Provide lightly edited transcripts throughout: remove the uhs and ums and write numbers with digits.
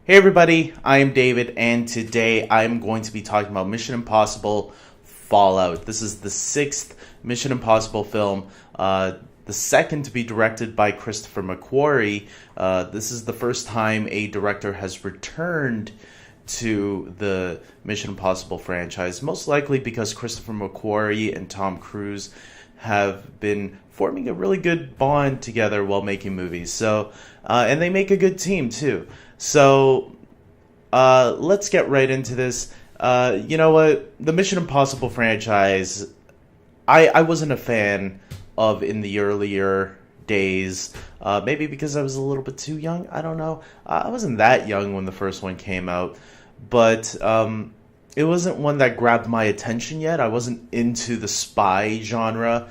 Hey everybody, I am David, and today I'm going to be talking about Mission Impossible Fallout. This is the sixth Mission Impossible film, the second to be directed by Christopher McQuarrie. This is the first time a director has returned to the Mission Impossible franchise, most likely because Christopher McQuarrie and Tom Cruise have been forming a really good bond together while making movies. And they make a good team too. Let's get right into this. You know what? The Mission Impossible franchise, I wasn't a fan of in the earlier days. Maybe because I was a little bit too young. I don't know. I wasn't that young when the first one came out. But it wasn't one that grabbed my attention yet. I wasn't into the spy genre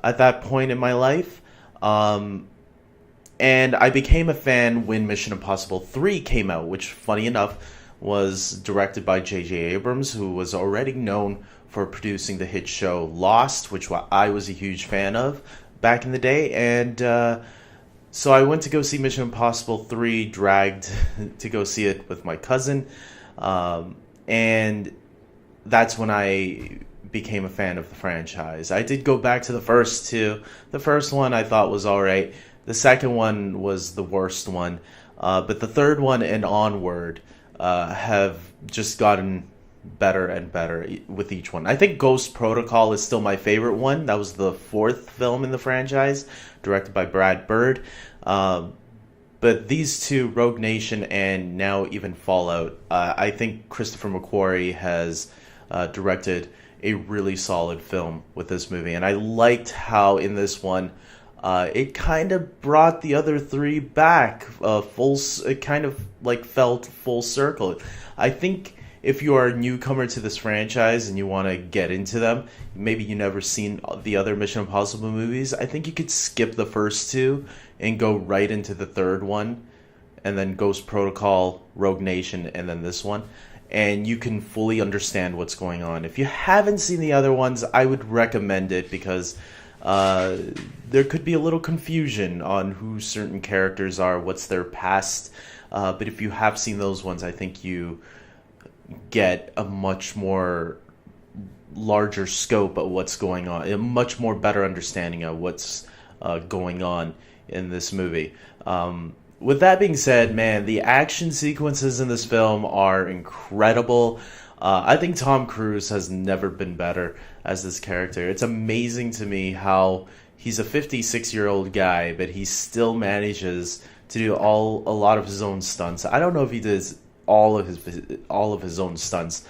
at that point in my life. And I became a fan when Mission Impossible 3 came out, which, funny enough, was directed by J.J. Abrams, who was already known for producing the hit show Lost, which I was a huge fan of back in the day. And so I went to go see Mission Impossible 3, dragged to go see it with my cousin. And that's when I became a fan of the franchise. I did go back to the first two. The first one I thought was alright. The second one was the worst one, but the third one and onward have just gotten better and better with each one. I think Ghost Protocol is still my favorite one. That was the fourth film in the franchise, directed by Brad Bird. But these two, Rogue Nation and now even Fallout, I think Christopher McQuarrie has directed a really solid film with this movie. And I liked how in this one, it kind of brought the other three back. It kind of like felt full circle. I think if you are a newcomer to this franchise and you want to get into them, maybe you never seen the other Mission Impossible movies, I think you could skip the first two and go right into the third one, and then Ghost Protocol, Rogue Nation, and then this one. And you can fully understand what's going on. If you haven't seen the other ones, I would recommend it because there could be a little confusion on who certain characters are, what's their past. But if you have seen those ones, I think you get a much more larger scope of what's going on, a much more better understanding of what's going on in this movie. With that being said, man, the action sequences in this film are incredible. I think Tom Cruise has never been better as this character. It's amazing to me how he's a 56-year-old guy, but he still manages to do a lot of his own stunts. I don't know if he does all of his own stunts,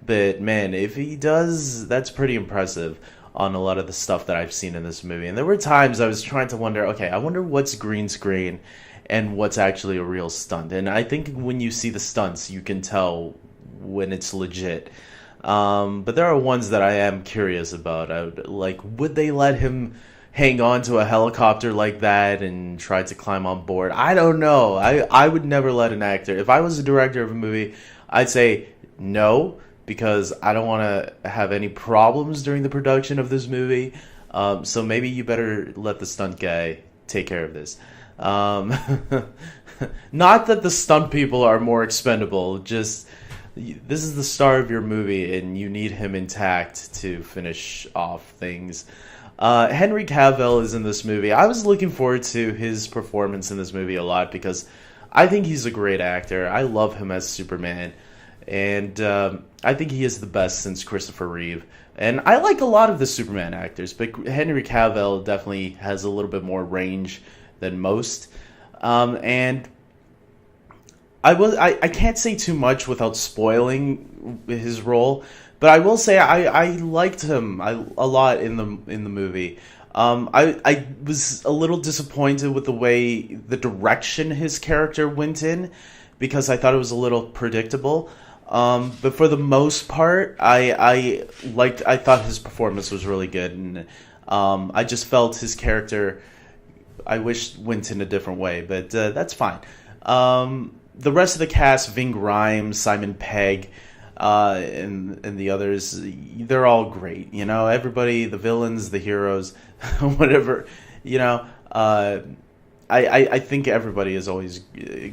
but man, if he does, that's pretty impressive on a lot of the stuff that I've seen in this movie. And there were times I was trying to wonder, okay, I wonder what's green screen and what's actually a real stunt. And I think when you see the stunts, you can tell when it's legit. But there are ones that I am curious about. Would they let him hang on to a helicopter like that and try to climb on board? I don't know. I would never let an actor. If I was a director of a movie, I'd say no, because I don't want to have any problems during the production of this movie. So maybe you better let the stunt guy take care of this. Not that the stunt people are more expendable, just this is the star of your movie and you need him intact to finish off things. Henry Cavill is in this movie. I was looking forward to his performance in this movie a lot because I think he's a great actor. I love him as Superman, and I think he is the best since Christopher Reeve. And I like a lot of the Superman actors, but Henry Cavill definitely has a little bit more range than most. And I can't say too much without spoiling his role, but I will say I liked him a lot in the movie. I was a little disappointed with the way the direction his character went in, because I thought it was a little predictable. But for the most part, I thought his performance was really good, and I just felt his character, I wish, went in a different way, but that's fine. The rest of the cast, Ving Rhames, Simon Pegg, and the others, they're all great. You know, everybody, the villains, the heroes, whatever. You know, I think everybody is always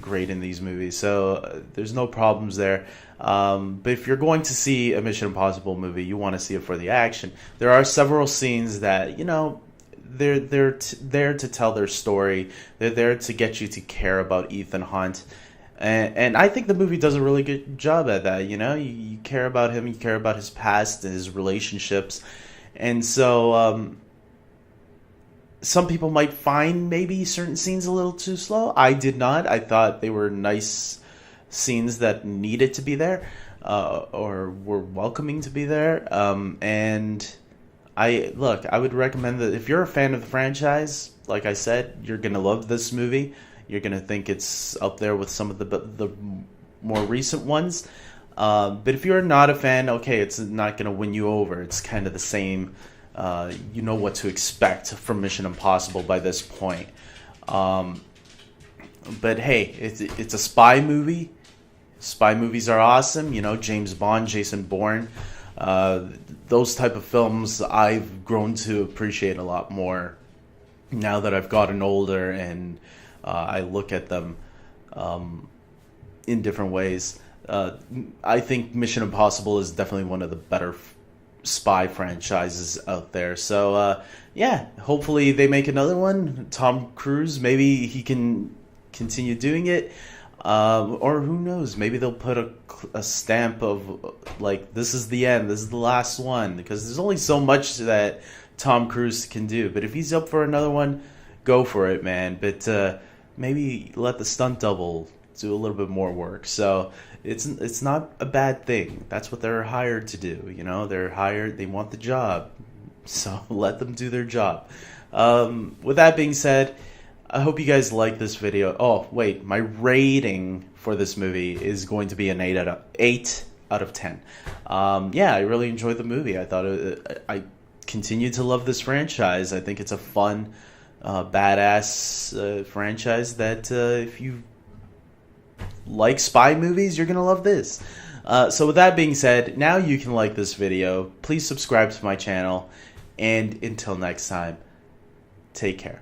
great in these movies, so there's no problems there. But if you're going to see a Mission Impossible movie, you want to see it for the action. There are several scenes that, you know, they're there to tell their story. They're there to get you to care about Ethan Hunt. And I think the movie does a really good job at that. You know, you care about him, you care about his past and his relationships. And so some people might find maybe certain scenes a little too slow. I did not. I thought they were nice scenes that needed to be there, or were welcoming to be there. And I would recommend that if you're a fan of the franchise, like I said, you're gonna love this movie. You're gonna think it's up there with some of the more recent ones. But if you're not a fan, okay, it's not gonna win you over. It's kind of the same. You know what to expect from Mission Impossible by this point. But hey, it's a spy movie. Spy movies are awesome. You know, James Bond, Jason Bourne, those type of films I've grown to appreciate a lot more now that I've gotten older, and I look at them in different ways. I think Mission Impossible is definitely one of the better spy franchises out there. So yeah, hopefully they make another one. Tom Cruise, maybe he can continue doing it, or who knows, maybe they'll put a stamp of like, this is the end, this is the last one, because there's only so much that Tom Cruise can do. But if he's up for another one, go for it, man. But maybe let the stunt double do a little bit more work. So it's not a bad thing. That's what they're hired to do. You know, they're hired, they want the job, so let them do their job. With that being said, I hope you guys like this video. Oh wait, my rating for this movie is going to be an 8 out of 10. Yeah, I really enjoyed the movie. I thought I continue to love this franchise. I think it's a fun, badass franchise that if you like spy movies, you're gonna love this. So with that being said, now you can like this video. Please subscribe to my channel, and until next time, take care.